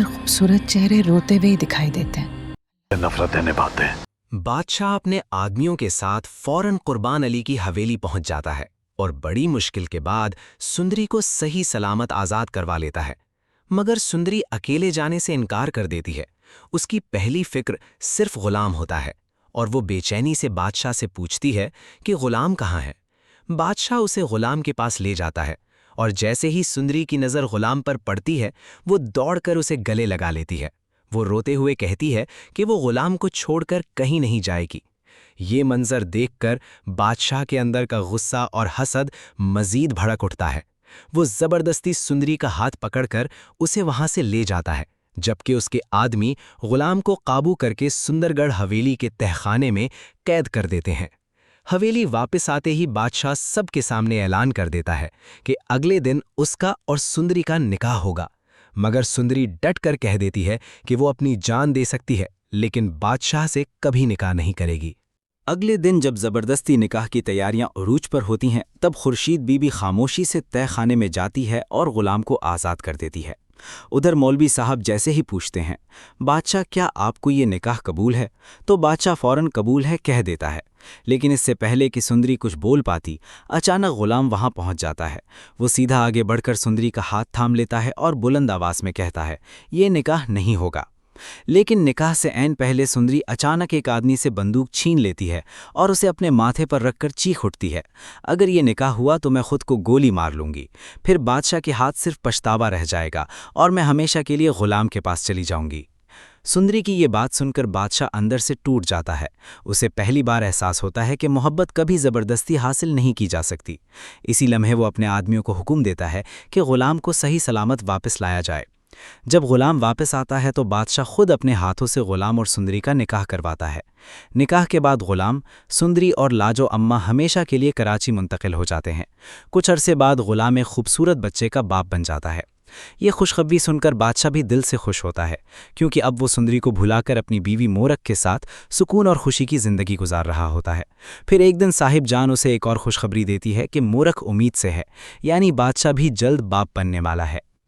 खूबसूरत चेहरे रोते हुए ही दिखाई देते हैं। नफरतें निभाते हैं। बादशाह अपने आदमियों के साथ फौरन कुर्बान अली की हवेली पहुंच जाता है और बड़ी मुश्किल के बाद सुंदरी को सही सलामत आज़ाद करवा लेता है। मगर सुंदरी अकेले जाने से इनकार कर देती है। उसकी पहली फिक्र सिर्फ गुलाम होता है और वो बेचैनी से बादशाह से पूछती है कि गुलाम कहाँ है। बादशाह उसे गुलाम के पास ले जाता है और जैसे ही सुंदरी की नज़र गुलाम पर पड़ती है, वो दौड़कर उसे गले लगा लेती है। वो रोते हुए कहती है कि वो गुलाम को छोड़कर कहीं नहीं जाएगी। ये मंजर देखकर बादशाह के अंदर का गुस्सा और हसद मजीद भड़क उठता है। वो जबरदस्ती सुंदरी का हाथ पकड़कर उसे वहां से ले जाता है, जबकि उसके आदमी गुलाम को काबू करके सुंदरगढ़ हवेली के तहखाने में कैद कर देते हैं। हवेली वापस आते ही बादशाह सबके सामने ऐलान कर देता है कि अगले दिन उसका और सुंदरी का निकाह होगा। मगर सुंदरी डट कर कह देती है कि वो अपनी जान दे सकती है, लेकिन बादशाह से कभी निकाह नहीं करेगी। अगले दिन जब जबरदस्ती निकाह की तैयारियां उरूज पर होती हैं, तब खुर्शीद बीबी खामोशी से तय खाने में जाती है और गुलाम को आज़ाद कर देती है। उधर मौलवी साहब जैसे ही पूछते हैं, बादशाह क्या आपको ये निकाह कबूल है, तो बादशाह फौरन कबूल है कह देता है। लेकिन इससे पहले कि सुंदरी कुछ बोल पाती, अचानक गुलाम वहां पहुंच जाता है। वो सीधा आगे बढ़कर सुंदरी का हाथ थाम लेता है और बुलंद आवाज में कहता है, ये निकाह नहीं होगा। लेकिन निकाह से ऐन पहले सुंदरी अचानक एक आदमी से बंदूक छीन लेती है और उसे अपने माथे पर रखकर चीख उठती है, अगर ये निकाह हुआ तो मैं खुद को गोली मार लूंगी। फिर बादशाह के हाथ सिर्फ पछतावा रह जाएगा और मैं हमेशा के लिए गुलाम के पास चली जाऊंगी। सुंदरी की ये बात सुनकर बादशाह अंदर से टूट जाता है। उसे पहली बार एहसास होता है कि मोहब्बत कभी ज़बरदस्ती हासिल नहीं की जा सकती। इसी लम्हे वो अपने आदमियों को हुक्म देता है कि गुलाम को सही सलामत वापस लाया जाए। जब गुलाम वापस आता है तो बादशाह खुद अपने हाथों से गुलाम और सुंदरी का निकाह करवाता है। निकाह के बाद गुलाम, सुंदरी और लाजो अम्मा हमेशा के लिए कराची मुंतकिल हो जाते हैं। कुछ अरसे बाद गुलाम एक खूबसूरत बच्चे का बाप बन जाता है। ये खुशखबरी सुनकर बादशाह भी दिल से खुश होता है, क्योंकि अब वो सुंदरी को भुलाकर अपनी बीवी मोरक के साथ सुकून और खुशी की ज़िंदगी गुजार रहा होता है। फिर एक दिन साहिब जान उसे एक और खुशखबरी देती है कि मोरक उम्मीद से है, यानी बादशाह भी जल्द बाप बनने वाला है।